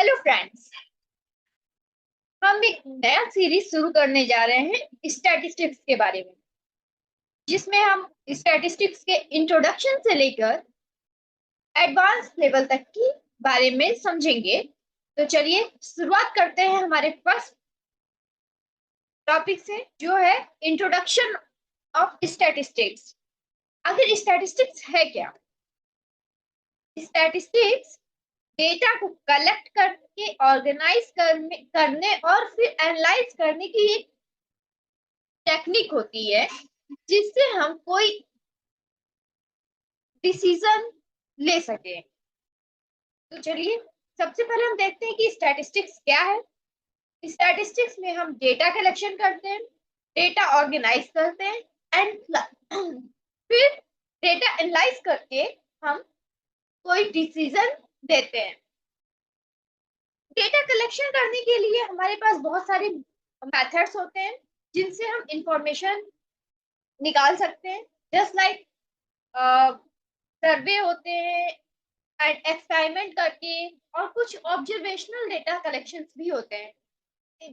Hello friends. हम एक नया सीरीज शुरू करने जा रहे हैं स्टैटिस्टिक्स के बारे में, जिसमें हम स्टैटिस्टिक्स के इंट्रोडक्शन से लेकर एडवांस लेवल तक की बारे में समझेंगे। तो चलिए शुरुआत करते हैं हमारे फर्स्ट टॉपिक से, जो है इंट्रोडक्शन ऑफ स्टैटिस्टिक्स। आखिर स्टैटिस्टिक्स है क्या? स्टैटिस्टिक्स डेटा को कलेक्ट करके ऑर्गेनाइज करने और फिर एनालाइज करने की एक टेक्निक होती है, जिससे हम कोई डिसीजन ले सके। तो चलिए सबसे पहले हम देखते हैं कि स्टैटिस्टिक्स क्या है। स्टैटिस्टिक्स में हम डेटा कलेक्शन करते हैं, डेटा ऑर्गेनाइज करते हैं एंड फिर डेटा एनालाइज करके हम कोई डिसीजन देते हैं। डेटा कलेक्शन करने के लिए हमारे पास बहुत सारे मेथड्स होते हैं, जिनसे हम इंफॉर्मेशन निकाल सकते हैं। जस्ट लाइक सर्वे होते हैं एंड एक्सपेरिमेंट करके, और कुछ ऑब्जर्वेशनल डेटा कलेक्शंस भी होते हैं।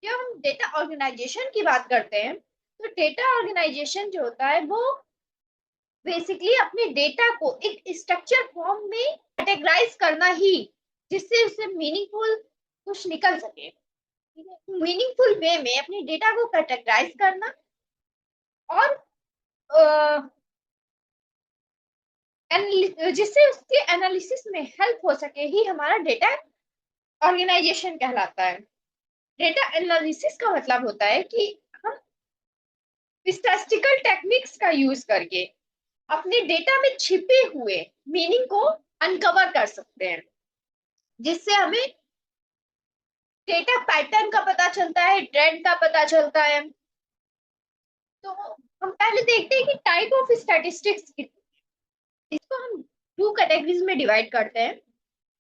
जब हम डेटा ऑर्गेनाइजेशन की बात करते हैं, तो डेटा ऑर्गेनाइजेशन जो होता है वो बेसिकली अपने डेटा को एक स्ट्रक्चर फॉर्म में कैटेगराइज करना ही, जिससे उससे मीनिंगफुल कुछ निकल सके। मीनिंगफुल वे में अपने डेटा को कैटेगराइज करना और जिससे उसके एनालिसिस में हेल्प हो सके ही हमारा डेटा ऑर्गेनाइजेशन कहलाता है। डेटा एनालिसिस का मतलब होता है कि हम स्टैटिस्टिकल टेक्निक्स का यूज करके अपने डेटा में छिपे हुए मीनिंग को अनकवर कर सकते हैं, जिससे हमें डेटा पैटर्न का पता चलता है, ट्रेंड का पता चलता है। तो हम पहले देखते हैं कि टाइप ऑफ स्टैटिस्टिक्स, इसको हम टू कैटेगरीज में डिवाइड करते हैं: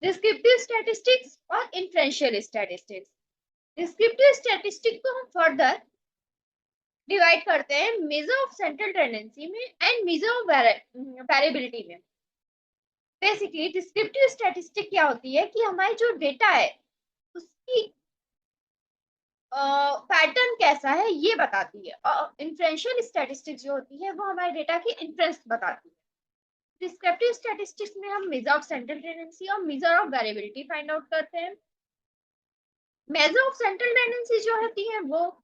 डिस्क्रिप्टिव स्टैटिस्टिक्स और इन्फ्रेंशियल स्टैटिस्टिक्स। डिस्क्रिप्टिव स्टैटिस्टिक्स को हम फर्दर डिवाइड करते हैं मेजर ऑफ सेंट्रल टेंडेंसी में एंड मेजर ऑफ वेरिएबिलिटी में। बेसिकली डिस्क्रिप्टिव स्टैटिस्टिक क्या होती है कि हमारी जो डेटा है उसकी पैटर्न कैसा है ये बताती है, और इन्फ्रेंशियल स्टैटिस्टिक्स जो होती है वो हमारे डेटा की इन्फ्रेंस बताती है। डिस्क्रिप्टिव स्टैटिस्टिक्स में हम मेजर ऑफ सेंट्रल टेंडेंसी और measure of variability find out करते हैं। मेजर ऑफ सेंट्रल टेंडेंसी जो होती है वो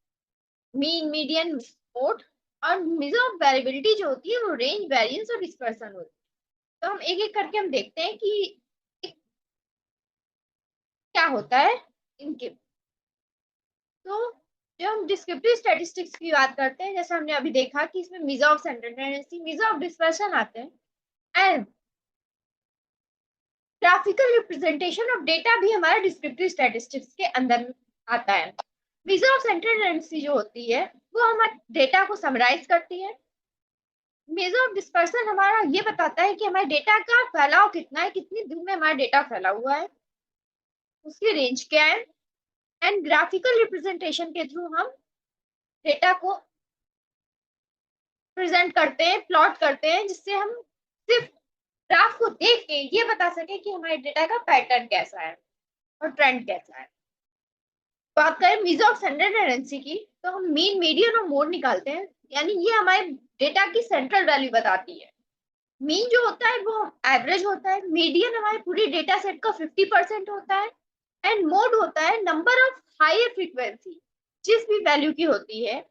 मीन, मीडियन, मोड, और मेजर ऑफ वेरिएबिलिटी जो होती है वो रेंज, वेरिएंस और डिस्पर्सन होती है। तो हम एक एक करके हम देखते हैं कि क्या होता है इनके। तो जब हम डिस्क्रिप्टिव स्टैटिस्टिक्स की बात करते हैं, जैसे हमने अभी देखा कि इसमें measure of central tendency, measure of dispersion आते हैं and graphical representation of data भी हमारा डिस्क्रिप्टिव स्टैटिस्टिक्स के अंदर आता है। मेजर ऑफ सेंट्रल टेंडेंसी जो होती है वो हमारे डेटा को समराइज करती है। मेजर ऑफ डिस्पर्सन हमारा ये बताता है कि हमारे डेटा का फैलाव कितना है, कितनी दूर में हमारा डेटा फैला हुआ है, उसकी रेंज क्या है। एंड ग्राफिकल रिप्रेजेंटेशन के थ्रू हम डेटा को प्रेजेंट करते हैं, प्लॉट करते हैं, जिससे हम सिर्फ ग्राफ को देख के ये बता सके कि हमारे डेटा का पैटर्न कैसा है और ट्रेंड कैसा है। बात करें मेजर ऑफ सेंट्रल टेंडेंसी की, तो हम मीन, मीडियन और मोड निकालते हैं, यानी ये हमारे डेटा की सेंट्रल वैल्यू बताती है। मीन जो होता है वो एवरेज होता है, मीडियन हमारे पूरी डेटा सेट का 50% होता है, एंड मोड होता है नंबर ऑफ हायर फ्रीक्वेंसी, जिस भी वैल्यू की होती है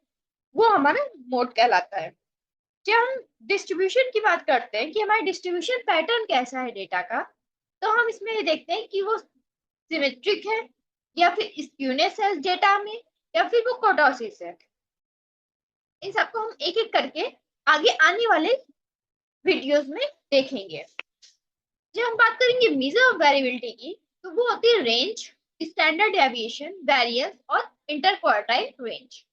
वो हमारा मोड कहलाता है। जब हम डिस्ट्रीब्यूशन की बात करते हैं कि हमारा डिस्ट्रीब्यूशन पैटर्न कैसा है डेटा का, तो हम इसमें ये देखते हैं कि वो सिमेट्रिक है, या फिर स्क्यूनेस है डेटा में, या फिर वो कर्टोसिस है। इन सबको हम एक एक करके आगे आने वाले वीडियोस में देखेंगे। जब हम बात करेंगे मेजर ऑफ वेरिएबिलिटी की, तो वो होती है रेंज, स्टैंडर्ड डेविएशन, वेरिएंस और इंटरक्वार्टाइल रेंज।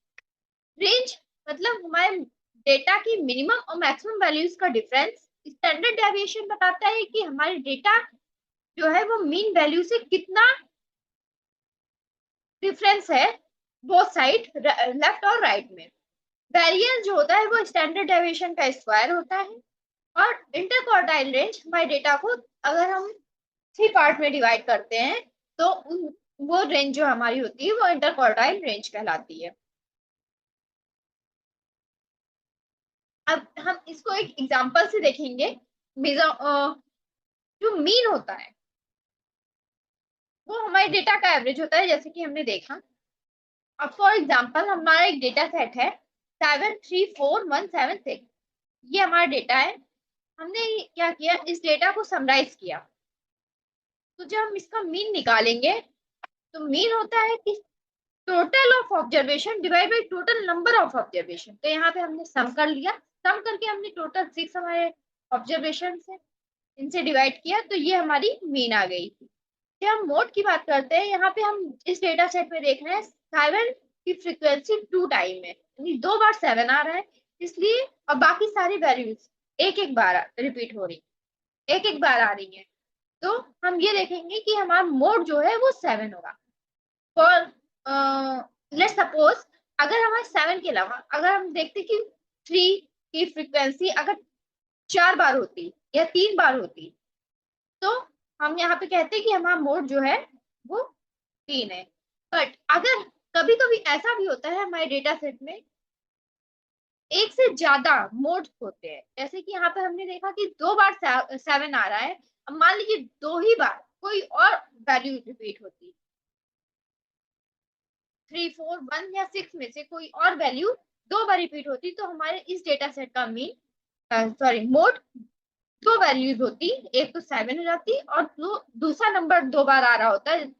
रेंज मतलब हमारे डेटा की मिनिमम और मैक्सिमम वैल्यूज का डिफरेंस। स्टैंडर्ड डेविएशन बताता है कि हमारे डेटा जो है वो मीन वैल्यू से कितना डिफरेंस है, बोथ साइड, लेफ्ट और राइट में। वेरिएंस जो होता है वो स्टैंडर्ड डेविएशन का स्क्वायर होता है। और इंटरक्वार्टाइल रेंज हमारे डेटा को, अगर हम 3 पार्ट में डिवाइड करते हैं तो वो रेंज जो हमारी होती है वो इंटरक्वार्टाइल रेंज कहलाती है। अब हम इसको एक एग्जांपल से देखेंगे। जो मीन होता है वो हमारे डेटा का एवरेज होता है, जैसे कि हमने देखा। अब फॉर एग्जांपल हमारा एक डेटा सेट है 734176, ये हमारा डेटा है। हमने क्या किया, इस डेटा को समराइज किया। तो जब हम इसका मीन निकालेंगे तो मीन होता है कि total of observation divide by total number of observation. तो यहाँ पे हमने सम कर लिया, सम करके हमने टोटल 6 हमारे ऑब्जर्वेशन से इनसे डिवाइड किया, तो ये हमारी मीन आ गई। जब हम मोड की बात करते हैं, यहाँ पे हम इस डेटा सेट में देख रहे हैं 7 की फ्रीक्वेंसी 2 टाइम है, यानी 2 बार 7 आ रहा है, इसलिए। और बाकी सारी वैल्यूज एक एक बार रिपीट हो रही, एक एक बार आ रही है। तो हम ये देखेंगे कि हमारा मोड जो है वो 7 होगा। फॉर लेट्स सपोज अगर हमारे 7 के अलावा अगर हम देखते कि 3 की फ्रीक्वेंसी अगर 4 बार होती या 3 बार होती, तो हम यहाँ पे कहते हैं कि हमारा मोड जो है वो 3 है। बट अगर कभी कभी ऐसा भी होता है हमारे डेटा सेट में एक से ज्यादा मोड्स होते हैं, जैसे कि यहाँ पे हमने देखा कि 2 बार 7 आ रहा है। अब मान लीजिए 2 ही बार कोई और वैल्यू रिपीट होती, 3 4 1 या 6 में से कोई और वैल्यू 2 बार रिपीट होती, तो हमारे इस डेटा सेट का मीन सॉरी मोड 2 वैल्यूज होती, एक तो 7 हो जाती और दूसरा नंबर 2 बार आ रहा होता है,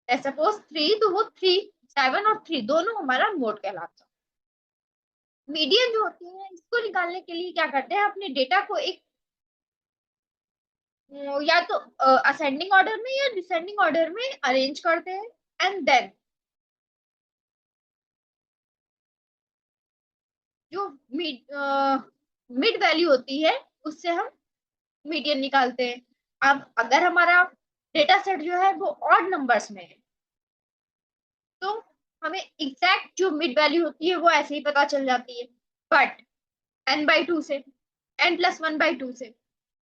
सपोज 3, तो वो 3 7 और 3 दोनों हमारा मोड कहलाता है। मीडियन जो होती है इसको निकालने के लिए क्या करते हैं, अपने डेटा को एक या तो असेंडिंग ऑर्डर में या डिसेंडिंग ऑर्डर में अरेंज करते हैं, एंड देन जो मिड वैल्यू होती है उससे हम मीडियन निकालते हैं। अब अगर हमारा डेटा सेट जो है वो ऑड नंबर्स में है, तो हमें एग्जैक्ट जो मिड वैल्यू होती है वो ऐसे ही पता चल जाती है, बट n/2 से, n+1/2 से।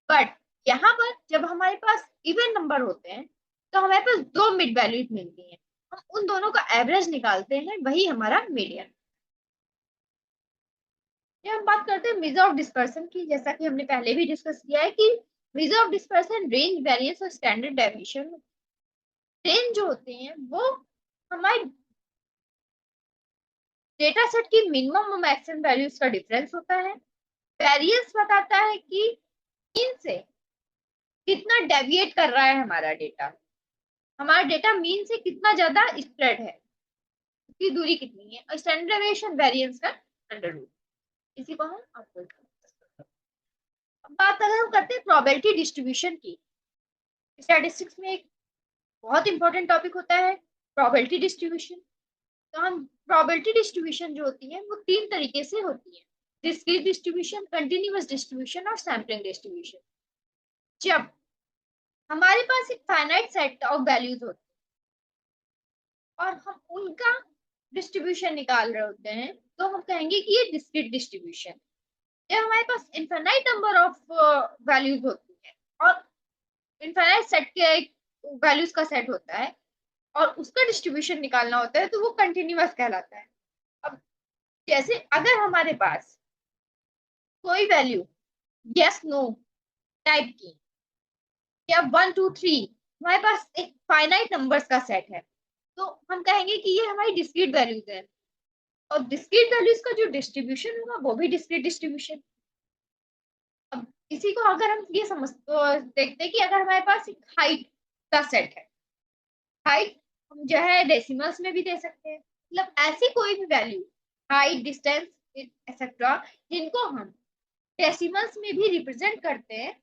बट यहाँ पर जब हमारे पास इवन नंबर होते हैं तो हमारे पास 2 मिड वैल्यूज मिलती हैं, हम उन दोनों का एवरेज निकालते हैं, वही हमारा मीडियन। ये हम बात करते हैं मेजर ऑफ डिस्पर्सन की, जैसा कि हमने पहले भी डिस्कस किया है कि measure of dispersion range, variance और स्टैंडर्ड डेविएशन। रेंज जो होते हैं वो हमारे डेटा सेट की मिनिमम और मैक्सिमम वैल्यूज का डिफरेंस होता है। वेरिएंस बताता है कि मीन से कितना डेविएट कर रहा है हमारा डेटा, हमारा डेटा मीन से कितना ज्यादा स्प्रेड है, उसकी दूरी कितनी है। और स्टैंडर्ड डेविएशन वेरिएंस का अंडर रूट, इसी को हम आपको। अब बात अगर हम करते हैं प्रोबेबिलिटी डिस्ट्रीब्यूशन की, स्टैटिस्टिक्स में एक बहुत इंपॉर्टेंट टॉपिक होता है प्रोबेबिलिटी डिस्ट्रीब्यूशन। तो हम प्रोबेबिलिटी डिस्ट्रीब्यूशन जो होती है वो 3 तरीके से होती है, डिस्क्रीट डिस्ट्रीब्यूशन, कंटिन्यूअस डिस्ट्रीब्यूशन और सैम्पलिंग डिस्ट्रीब्यूशन। जब हमारे पास एक फाइनाइट सेट ऑफ वैल्यूज होते हैं और हम उनका डिस्ट्रीब्यूशन निकाल रहे होते हैं, तो हम कहेंगे कि ये डिस्क्रीट डिस्ट्रीब्यूशन। जब हमारे पास इनफाइनाइट नंबर ऑफ वैल्यूज होती है और इनफाइनाइट सेट के वैल्यूज का सेट होता है और उसका डिस्ट्रीब्यूशन निकालना होता है, तो वो कंटिन्यूअस कहलाता है। अब जैसे अगर हमारे पास कोई वैल्यू यस नो टाइप की या 1 2 3 हमारे पास एक फाइनाइट नंबर्स का सेट है, तो हम कहेंगे कि ये हमारी डिस्क्रीट वैल्यूज है। और डिस्क्रीट वैल्यूज का जो डिस्ट्रीब्यूशन होगा वो भी डिस्क्रीट डिस्ट्रीब्यूशन। अब इसी को अगर हम ये समझ तो देखते हैं कि अगर हमारे पास एक हाइट का सेट है, हाइट हम जो है डेसिमल्स में भी दे सकते हैं, मतलब ऐसी कोई भी वैल्यू, हाइट, डिस्टेंस एक्सेट्रा, जिनको हम डेसिमल्स में भी रिप्रेजेंट करते हैं,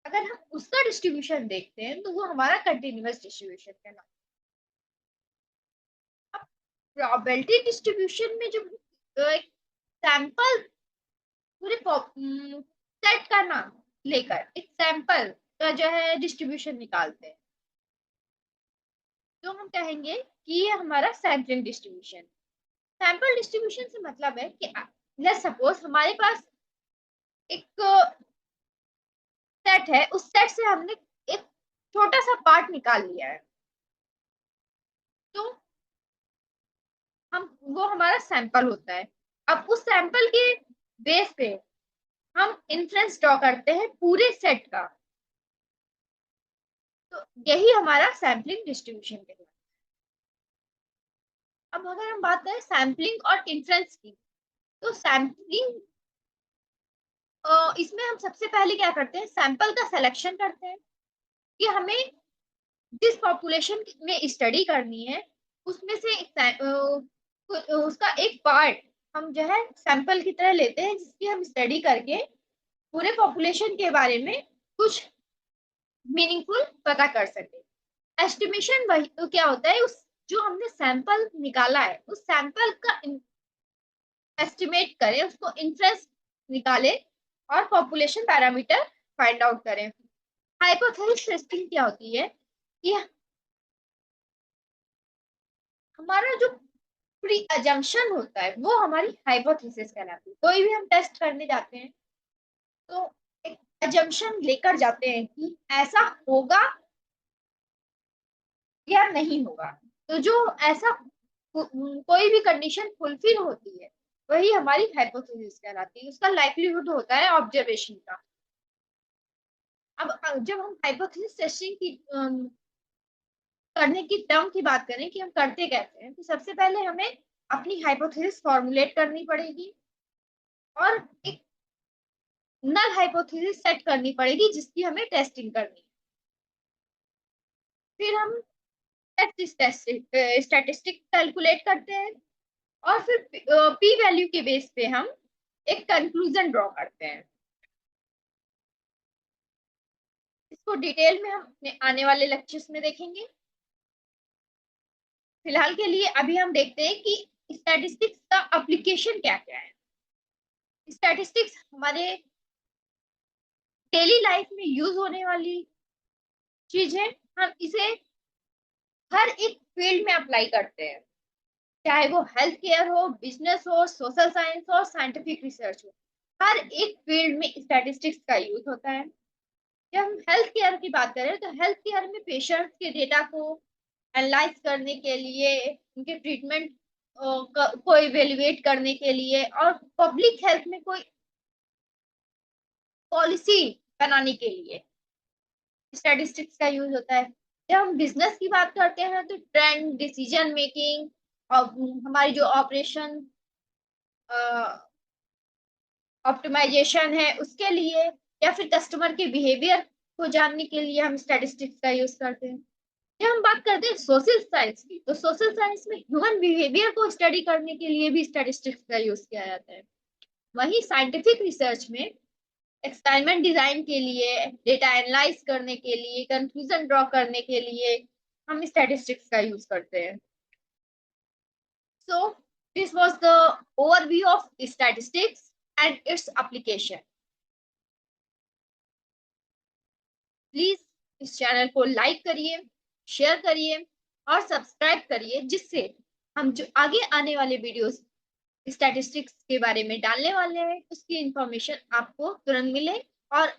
अगर हम उसका डिस्ट्रीब्यूशन देखते हैं तो वो हमारा कंटिन्यूअस डिस्ट्रीब्यूशन कहलाता है। अब प्रोबेबिलिटी डिस्ट्रीब्यूशन में जो एक सैंपल पूरे सेट का नाम लेकर एक सैंपल का जो है डिस्ट्रीब्यूशन निकालते हैं, तो हम कहेंगे कि ये हमारा सैंपलिंग डिस्ट्रीब्यूशन। सैंपल डिस्ट्रीब्यूशन से मतलब है कि लेट्स सपोज हमारे पास एक सेट है, उस सेट से हमने एक छोटा सा पार्ट निकाल लिया है, तो हम वो हमारा सैंपल होता है। अब उस सैंपल के बेस पे हम इन्फ्रेंस ड्रॉ करते हैं पूरे सेट का। तो यही हमारा सैम्पलिंग डिस्ट्रीब्यूशन कहलाता है। अब अगर हम बात करें सैम्पलिंग और इन्फ्रेंस की, तो सैम्पलिंग इसमें हम सबसे पहले क्या करते हैं, सैंपल का सिलेक्शन करते हैं कि हमें जिस पॉपुलेशन में स्टडी करनी है उसमें से उसका एक पार्ट हम जो है सैंपल की तरह लेते हैं, जिसकी हम स्टडी करके पूरे पॉपुलेशन के बारे में कुछ मीनिंगफुल पता कर सके। एस्टिमेशन वही तो क्या होता है, उस जो हमने सैंपल निकाला है उस सैंपल का एस्टिमेट करें, उसको इन्फ्रेंस निकाले और पॉपुलेशन पैरामीटर फाइंड आउट करें। हाइपोथेसिस टेस्टिंग क्या होती है कि हमारा जो प्री अजम्पशन होता है वो हमारी हाइपोथेसिस कहलाती है। कोई भी हम टेस्ट करने जाते हैं तो एक अजम्पशन लेकर जाते हैं कि ऐसा होगा या नहीं होगा। तो जो ऐसा कोई भी कंडीशन फुलफिल होती है वही हमारी हाइपोथेसिस कहलाती है, उसका लाइवलीहुड होता है ऑब्जर्वेशन का। अब जब हम हाइपोथेसिस टेस्टिंग की करने की टर्म की बात करें कि हम करते कैसे हैं, तो सबसे पहले हमें अपनी हाइपोथेसिस फॉर्मुलेट करनी पड़ेगी और एक नल हाइपोथेसिस सेट करनी पड़ेगी जिसकी हमें टेस्टिंग करनी है। फिर हम स्टैटिस्टिक कैलकुलेट करते हैं और फिर पी वैल्यू के बेस पे हम एक कंक्लूजन ड्रॉ करते हैं। इसको डिटेल में हम अपने आने वाले लेक्चर्स में देखेंगे। फिलहाल के लिए अभी हम देखते हैं कि स्टैटिस्टिक्स का एप्लीकेशन क्या क्या है। स्टैटिस्टिक्स हमारे डेली लाइफ में यूज होने वाली चीज है। हम इसे हर एक फील्ड में अप्लाई करते हैं, चाहे वो हेल्थ केयर हो, बिजनेस हो, सोशल साइंस हो, साइंटिफिक रिसर्च हो। हर एक फील्ड में स्टैटिस्टिक्स का यूज होता है। जब हम हेल्थ केयर की बात करें तो हेल्थ केयर में पेशेंट्स के डेटा को एनालाइज करने के लिए, उनके ट्रीटमेंट को इवेल्युएट करने के लिए और पब्लिक हेल्थ में कोई पॉलिसी बनाने के लिए स्टैटिस्टिक्स का यूज होता है। जब हम बिजनेस की बात करते हैं तो ट्रेंड, डिसीजन मेकिंग और हमारी जो ऑपरेशन ऑप्टिमाइजेशन है उसके लिए, या फिर कस्टमर के बिहेवियर को जानने के लिए हम स्टैटिस्टिक्स का यूज करते हैं। जब हम बात करते हैं सोशल साइंस की, तो सोशल साइंस में ह्यूमन बिहेवियर को स्टडी करने के लिए भी स्टैटिस्टिक्स का यूज किया जाता है। वहीं साइंटिफिक रिसर्च में एक्सपेरिमेंट डिजाइन के लिए, डेटा एनालाइज करने के लिए, कंक्लूजन ड्रॉ करने के लिए हम स्टैटिस्टिक्स का यूज करते हैं। So this was the overview of statistics and its application. Please इस चैनल को लाइक करिए, शेयर करिए और सब्सक्राइब करिए, जिससे हम जो आगे आने वाले वीडियोस स्टैटिस्टिक्स के बारे में डालने वाले हैं उसकी इंफॉर्मेशन आपको तुरंत मिले और